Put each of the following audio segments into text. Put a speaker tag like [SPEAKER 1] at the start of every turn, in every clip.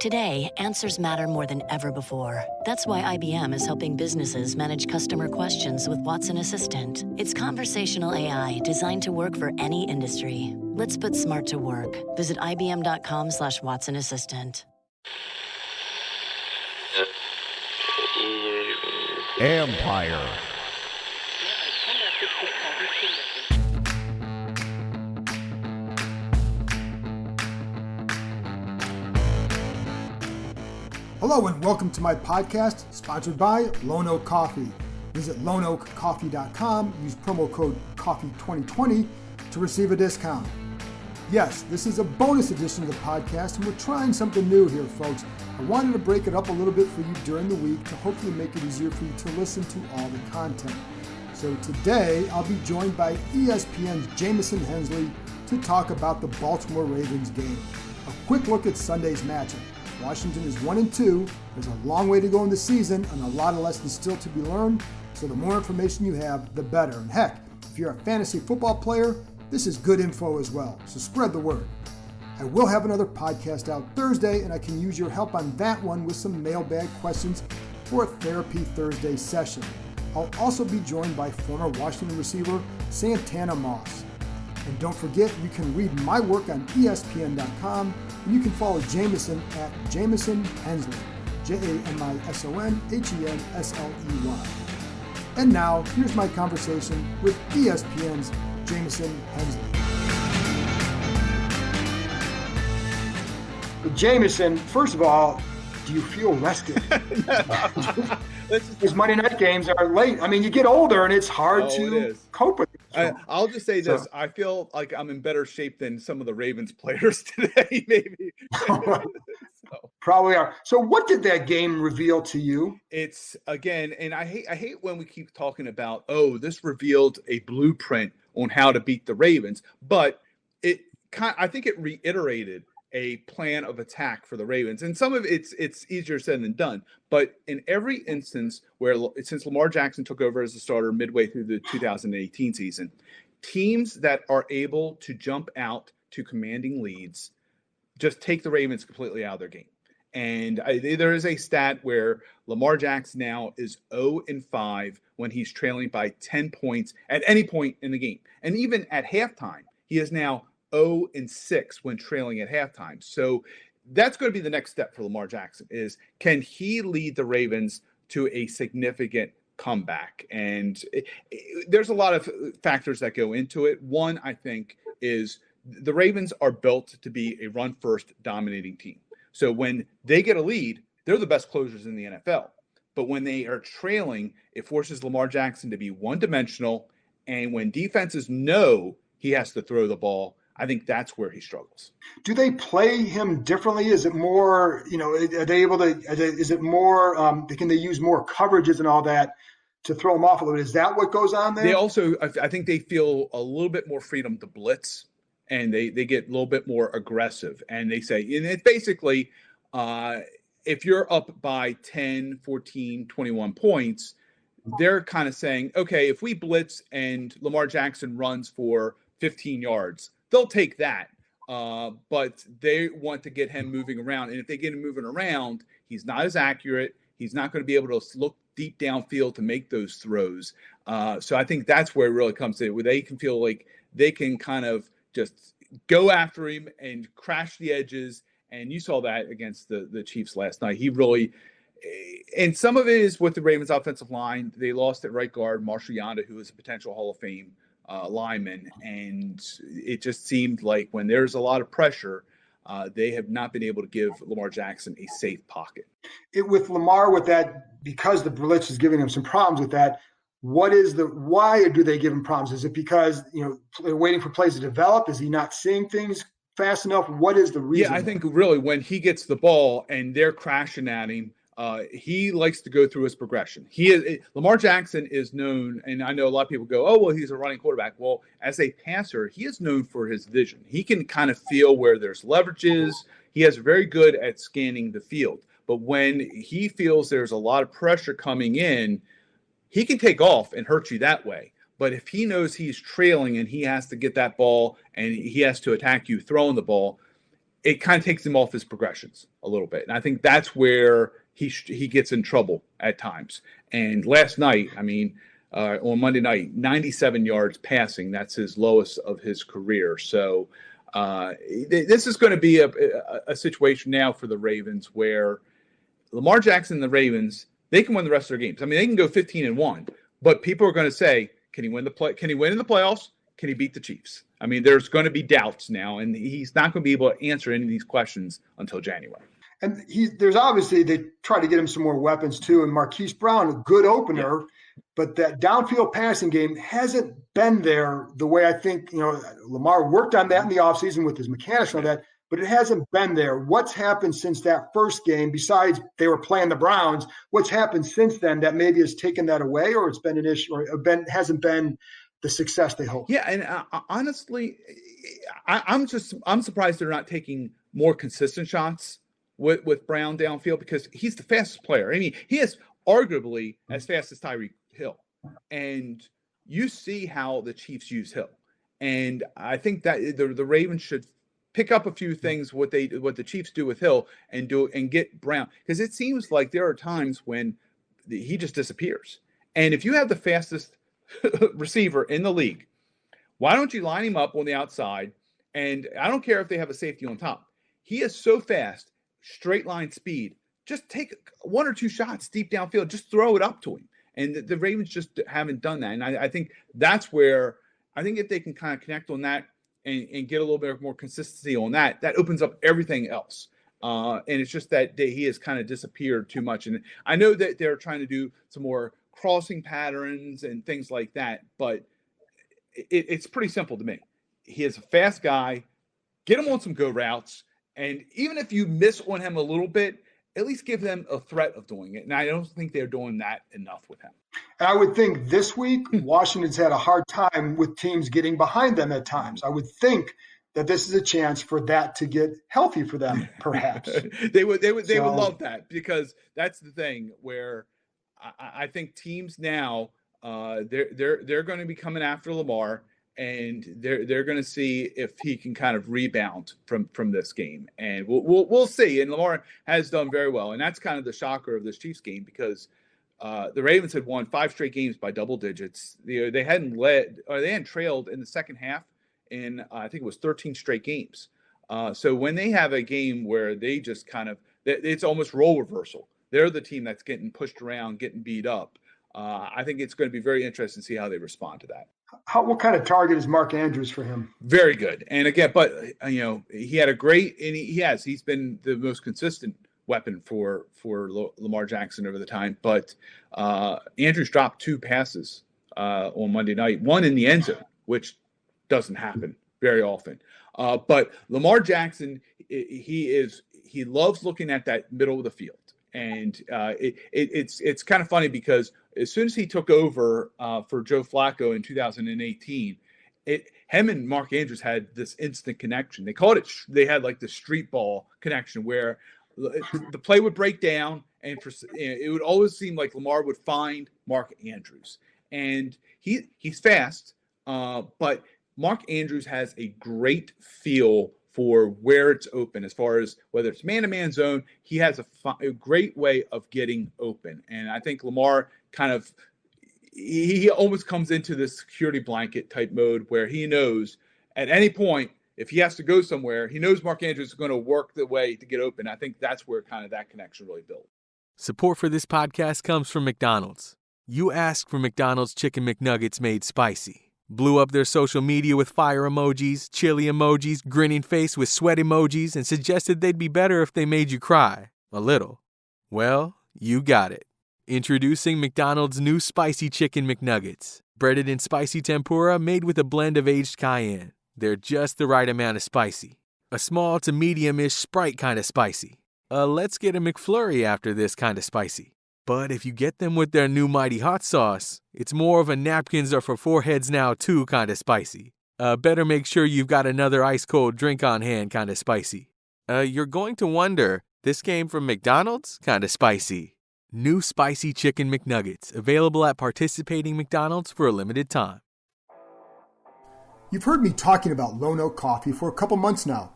[SPEAKER 1] Today, answers matter more than ever before. That's why IBM is helping businesses manage customer questions with Watson Assistant. It's conversational AI designed to work for any industry. Let's put smart to work. Visit IBM.com/Watson Assistant.
[SPEAKER 2] Empire.
[SPEAKER 3] Hello and welcome to my podcast, sponsored by Lone Oak Coffee. Visit loneoakcoffee.com, use promo code COFFEE2020 to receive a discount. Yes, this is a bonus edition of the podcast, and we're trying something new here, folks. I wanted to break it up a little bit for you during the week to hopefully make it easier for you to listen to all the content. So today, I'll be joined by ESPN's Jamison Hensley to talk about the Baltimore Ravens game. A quick look at Sunday's matchup. Washington is 1-2. There's a long way to go in the season and a lot of lessons still to be learned. So the more information you have, the better. And heck, if you're a fantasy football player, this is good info as well. So spread the word. I will have another podcast out Thursday, and I can use your help on that one with some mailbag questions for a Therapy Thursday session. I'll also be joined by former Washington receiver Santana Moss. And don't forget, you can read my work on ESPN.com, and you can follow Jamison at Jamison Hensley, JAMISONHENSLEY. And now, here's my conversation with ESPN's Jamison Hensley. Jamison, first of all, do you feel rested? These Monday night games are late. I mean, you get older and it's hard to cope with it.
[SPEAKER 4] I'll just say this. I feel like I'm in better shape than some of the Ravens players today, maybe.
[SPEAKER 3] Probably are. So what did that game reveal to you?
[SPEAKER 4] It's, again, and I hate when we keep talking about, this revealed a blueprint on how to beat the Ravens. But I think it reiterated a plan of attack for the Ravens. And some of it's easier said than done. But in every instance where, since Lamar Jackson took over as a starter midway through the 2018 season, teams that are able to jump out to commanding leads just take the Ravens completely out of their game. And there is a stat where Lamar Jackson now is 0-5 when he's trailing by 10 points at any point in the game. And even at halftime, he is now 0-6 when trailing at halftime. So that's going to be the next step for Lamar Jackson is, can he lead the Ravens to a significant comeback? And there's a lot of factors that go into it. One, I think, is the Ravens are built to be a run-first dominating team. So when they get a lead, they're the best closers in the NFL. But when they are trailing, it forces Lamar Jackson to be one-dimensional. And when defenses know he has to throw the ball, I think that's where he struggles.
[SPEAKER 3] Do they play him differently? Is it more, are they able to, is it more, can they use more coverages and all that to throw him off a little bit? Is that what goes on there?
[SPEAKER 4] They also, I think they feel a little bit more freedom to blitz, and they get a little bit more aggressive. And they say, and it's basically, if you're up by 10, 14, 21 points, they're kind of saying, okay, if we blitz and Lamar Jackson runs for 15 yards, they'll take that, but they want to get him moving around. And if they get him moving around, he's not as accurate. He's not going to be able to look deep downfield to make those throws. So I think that's where it really comes in, where they can feel like they can kind of just go after him and crash the edges. And you saw that against the Chiefs last night. He really – and some of it is with the Ravens offensive line. They lost at right guard Marshall Yanda, who is a potential Hall of Fame lineman, and it just seemed like when there's a lot of pressure, they have not been able to give Lamar Jackson a safe pocket.
[SPEAKER 3] With Lamar, with that, because the blitz is giving him some problems with that, why do they give him problems? Is it because, they're waiting for plays to develop? Is he not seeing things fast enough? What is the reason?
[SPEAKER 4] Yeah, I think really when he gets the ball and they're crashing at him, he likes to go through his progression. Lamar Jackson is known, and I know a lot of people go, oh, well, he's a running quarterback. Well, as a passer, he is known for his vision. He can kind of feel where there's leverages. He is very good at scanning the field. But when he feels there's a lot of pressure coming in, he can take off and hurt you that way. But if he knows he's trailing and he has to get that ball and he has to attack you throwing the ball, it kind of takes him off his progressions a little bit. And I think that's where he gets in trouble at times. And last night, I mean, on Monday night, 97 yards passing. That's his lowest of his career. So this is going to be a situation now for the Ravens where Lamar Jackson and the Ravens, they can win the rest of their games. I mean, they can go 15-1, but people are going to say, can he win in the playoffs? Can he beat the Chiefs? I mean, there's going to be doubts now, and he's not going to be able to answer any of these questions until January.
[SPEAKER 3] And there's obviously, they try to get him some more weapons too. And Marquise Brown, a good opener, but that downfield passing game hasn't been there the way I think, Lamar worked on that in the offseason with his mechanics and all that, but it hasn't been there. What's happened since that first game, besides they were playing the Browns, what's happened since then that maybe has taken that away, or it's been an issue, or hasn't been the success they hoped?
[SPEAKER 4] Yeah, and honestly, I'm surprised they're not taking more consistent shots with Brown downfield, because he's the fastest player. I mean, he is arguably as fast as Tyreek Hill, and you see how the Chiefs use Hill, and I think that the Ravens should pick up a few things what the Chiefs do with Hill and get Brown, because it seems like there are times when he just disappears. And if you have the fastest receiver in the league, why don't you line him up on the outside? And I don't care if they have a safety on top. He is so fast, straight line speed. Just take one or two shots deep downfield. Just throw it up to him. And the Ravens just haven't done that. And I think that's where I think if they can kind of connect on that and get a little bit more consistency on that, that opens up everything else. And it's just that he has kind of disappeared too much. And I know that they're trying to do some more crossing patterns and things like that, but it's pretty simple to me. He is a fast guy. Get him on some go routes, and even if you miss on him a little bit, at least give them a threat of doing it. And I don't think they're doing that enough with him.
[SPEAKER 3] And I would think this week Washington's had a hard time with teams getting behind them at times. I would think that this is a chance for that to get healthy for them, perhaps.
[SPEAKER 4] They would love that, because that's the thing where I think teams now they're going to be coming after Lamar, and they're going to see if he can kind of rebound from this game, and we'll see. And Lamar has done very well, and that's kind of the shocker of this Chiefs game, because the Ravens had won 5 straight games by double digits. They hadn't led, or they hadn't trailed in the second half in I think it was 13 straight games. So when they have a game where they just kind of, it's almost role reversal. They're the team that's getting pushed around, getting beat up. I think it's going to be very interesting to see how they respond to that.
[SPEAKER 3] What kind of target is Mark Andrews for him?
[SPEAKER 4] Very good. And again, but he had a great, and he's been the most consistent weapon for Lamar Jackson over the time. But Andrews dropped 2 passes on Monday night, one in the end zone, which doesn't happen very often. But Lamar Jackson, he loves looking at that middle of the field. And it's kind of funny, because as soon as he took over for Joe Flacco in 2018, him and Mark Andrews had this instant connection. They called it, they had like the street ball connection, where the play would break down, and it would always seem like Lamar would find Mark Andrews. And he's fast, but Mark Andrews has a great feel for where it's open, as far as whether it's man-to-man zone. He has a great way of getting open. And I think Lamar he almost comes into this security blanket type mode, where he knows at any point, if he has to go somewhere, he knows Mark Andrews is going to work the way to get open. I think that's where kind of that connection really built.
[SPEAKER 5] Support for this podcast comes from McDonald's. You asked for McDonald's Chicken McNuggets made spicy. Blew up their social media with fire emojis, chili emojis, grinning face with sweat emojis, and suggested they'd be better if they made you cry. A little. Well, you got it. Introducing McDonald's new Spicy Chicken McNuggets. Breaded in spicy tempura made with a blend of aged cayenne. They're just the right amount of spicy. A small to medium-ish Sprite kind of spicy. Let's get a McFlurry after this kind of spicy. But if you get them with their new mighty hot sauce, it's more of a napkins are for foreheads now too kind of spicy. Better make sure you've got another ice-cold drink on hand kind of spicy. You're going to wonder, this came from McDonald's? Kind of spicy. New Spicy Chicken McNuggets, available at participating McDonald's for a limited time.
[SPEAKER 3] You've heard me talking about Lone Oak Coffee for a couple months now.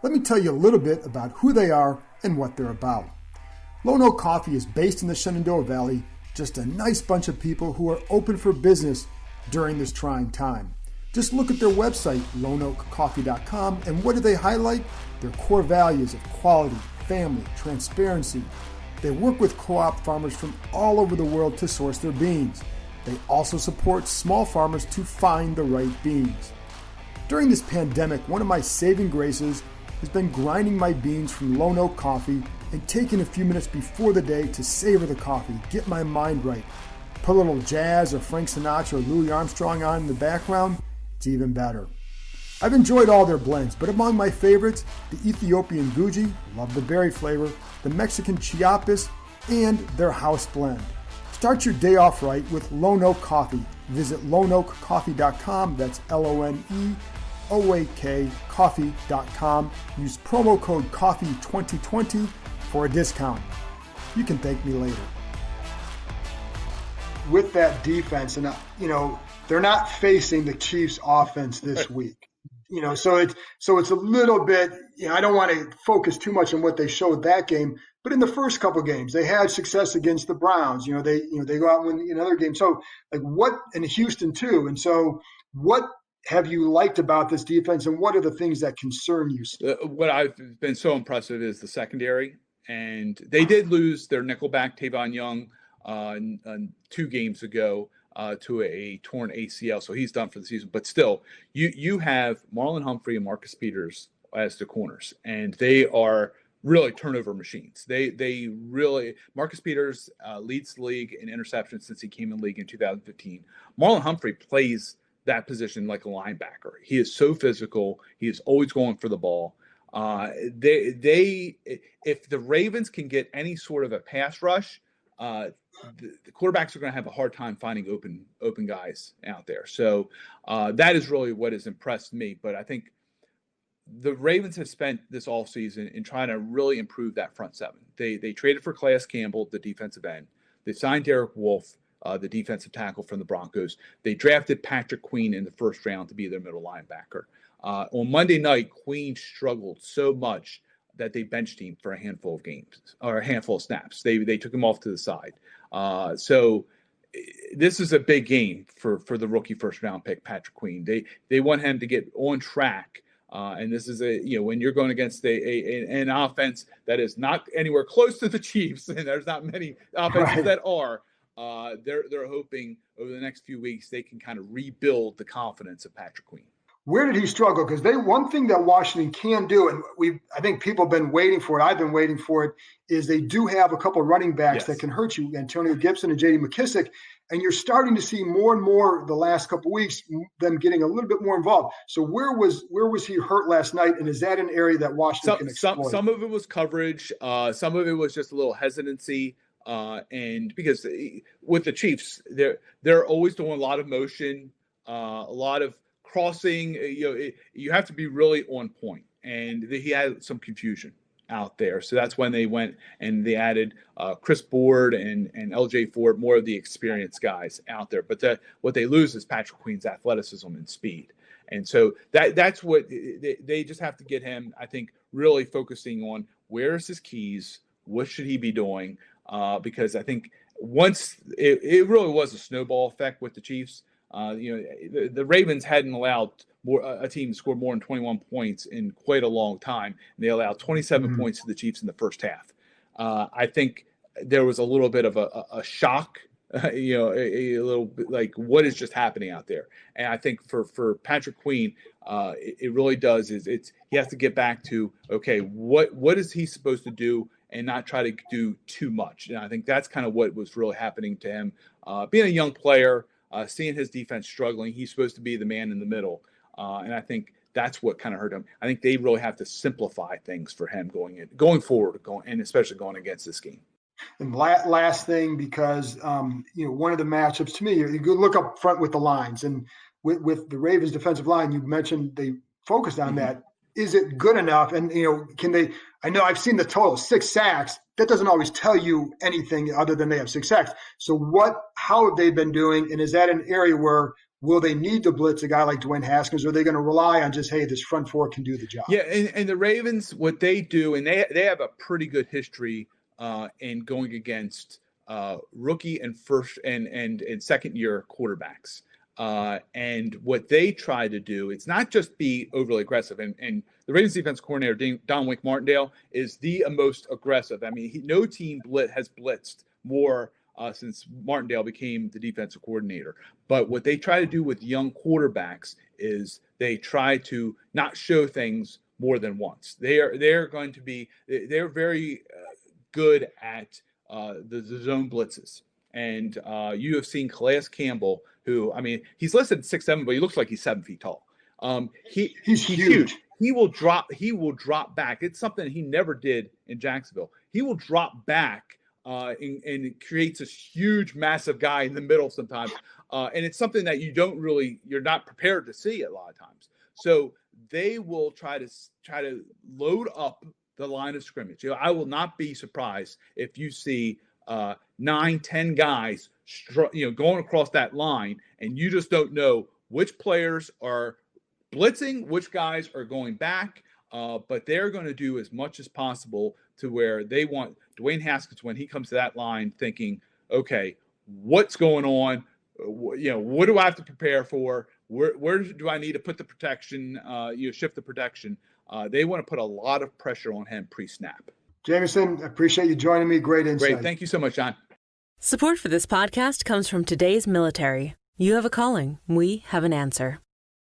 [SPEAKER 3] Let me tell you a little bit about who they are and what they're about. Lone Oak Coffee is based in the Shenandoah Valley, just a nice bunch of people who are open for business during this trying time. Just look at their website, loneoakcoffee.com, and what do they highlight? Their core values of quality, family, transparency. They work with co-op farmers from all over the world to source their beans. They also support small farmers to find the right beans. During this pandemic, one of my saving graces has been grinding my beans from Lone Oak Coffee and taking a few minutes before the day to savor the coffee, get my mind right. Put a little jazz or Frank Sinatra or Louis Armstrong on in the background, it's even better. I've enjoyed all their blends, but among my favorites, the Ethiopian Guji, love the berry flavor, the Mexican Chiapas, and their house blend. Start your day off right with Lone Oak Coffee. Visit loneoakcoffee.com, that's LONEOAK coffee.com. Use promo code COFFEE2020 for a discount. You can thank me later. With that defense, and they're not facing the Chiefs offense this week. So it's a little bit, I don't want to focus too much on what they showed that game, but in the first couple of games, they had success against the Browns. They go out and win another game. So in Houston too. And so what have you liked about this defense, and what are the things that concern you?
[SPEAKER 4] What I've been so impressive is the secondary, and they did lose their nickelback Tavon Young 2 games ago to a torn ACL, so he's done for the season. But still, you have Marlon Humphrey and Marcus Peters as the corners, and they are really turnover machines. They really, Marcus Peters leads the league in interceptions since he came in the league in 2015. Marlon Humphrey plays that position like a linebacker. He is so physical. He is always going for the ball. If the Ravens can get any sort of a pass rush, the quarterbacks are going to have a hard time finding open guys out there. So that is really what has impressed me. But I think the Ravens have spent this offseason in trying to really improve that front seven. They traded for Calais Campbell, the defensive end. They signed Derek Wolfe, the defensive tackle from the Broncos. They drafted Patrick Queen in the first round to be their middle linebacker. On Monday night, Queen struggled so much that they benched him for a handful of games or a handful of snaps. They took him off to the side. So this is a big game for the rookie first round pick, Patrick Queen. They want him to get on track. And this is when you're going against an offense that is not anywhere close to the Chiefs, and there's not many offenses that are, they're hoping over the next few weeks they can kind of rebuild the confidence of Patrick Queen.
[SPEAKER 3] Where did he struggle? Because one thing that Washington can do, and I think people have been waiting for it, I've been waiting for it, is they do have a couple of running backs that can hurt you, Antonio Gibson and J.D. McKissick, and you're starting to see more and more the last couple of weeks them getting a little bit more involved. So where was he hurt last night, and is that an area that Washington can exploit?
[SPEAKER 4] Some of it was coverage. Some of it was just a little hesitancy. And because with the Chiefs, they're always doing a lot of motion, a lot of crossing. You have to be really on point, and he had some confusion out there. So that's when they went and they added Chris Board and LJ Ford, more of the experienced guys out there. But what they lose is Patrick Queen's athleticism and speed. And so that's what they just have to get him, I think, really focusing on where's his keys, what should he be doing, because I think once it really was a snowball effect with the Chiefs. The Ravens hadn't allowed a team to score more than 21 points in quite a long time. And they allowed 27 points to the Chiefs in the first half. I think there was a little bit of a shock, a little bit like what is just happening out there. And I think for Patrick Queen, it really does he has to get back to, okay, what is he supposed to do and not try to do too much. And I think that's kind of what was really happening to him. Being a young player, seeing his defense struggling, he's supposed to be the man in the middle. And I think that's what kind of hurt him. I think they really have to simplify things for him going forward, and especially going against this game.
[SPEAKER 3] And last thing, because one of the matchups to me, you could look up front with the lines, and with the Ravens defensive line, you mentioned they focused on that. Is it good enough? And can they? I know I've seen the total 6 sacks. That doesn't always tell you anything other than they have 6 sacks. So how have they been doing? And is that an area where will they need to blitz a guy like Dwayne Haskins, or are they going to rely on just, hey, this front four can do the job?
[SPEAKER 4] Yeah, and the Ravens, what they do, and they have a pretty good history in going against rookie and first and second year quarterbacks. And what they try to do, it's not just be overly aggressive. And the Ravens defense coordinator, Don Wink Martindale, is the most aggressive. I mean, no team has blitzed more since Martindale became the defensive coordinator. But what they try to do with young quarterbacks is they try to not show things more than once. They're very good at the zone blitzes. And you have seen Calais Campbell, who, I mean, he's listed 6'7", but he looks like he's 7 feet tall. He's huge. He will drop back. It's something he never did in Jacksonville. He will drop back and it creates this huge, massive guy in the middle sometimes. And it's something that you're not prepared to see a lot of times. So they will try to load up the line of scrimmage. I will not be surprised if you see 9-10 guys going across that line, and you just don't know which players are blitzing, which guys are going back. But they're going to do as much as possible to where they want Dwayne Haskins, when he comes to that line, thinking, okay, what's going on? What do I have to prepare for? Where do I need to put the protection? Shift the protection. They want to put a lot of pressure on him pre-snap.
[SPEAKER 3] Jamison, I appreciate you joining me. Great insight.
[SPEAKER 4] Great. Thank you so much, John.
[SPEAKER 6] Support for this podcast comes from today's military. You have a calling. We have an answer.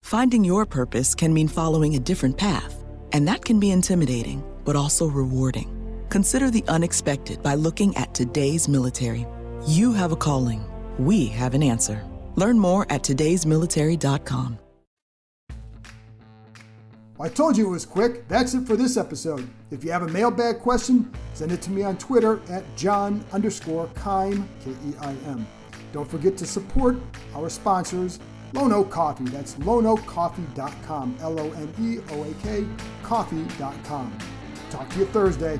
[SPEAKER 7] Finding your purpose can mean following a different path, and that can be intimidating, but also rewarding. Consider the unexpected by looking at today's military. You have a calling. We have an answer. Learn more at todaysmilitary.com.
[SPEAKER 3] I told you it was quick. That's it for this episode. If you have a mailbag question, send it to me on Twitter at John_Keim, K-E-I-M. Don't forget to support our sponsors, Lone Oak Coffee. That's loneoakcoffee.com, L-O-N-E-O-A-K, coffee.com. Talk to you Thursday.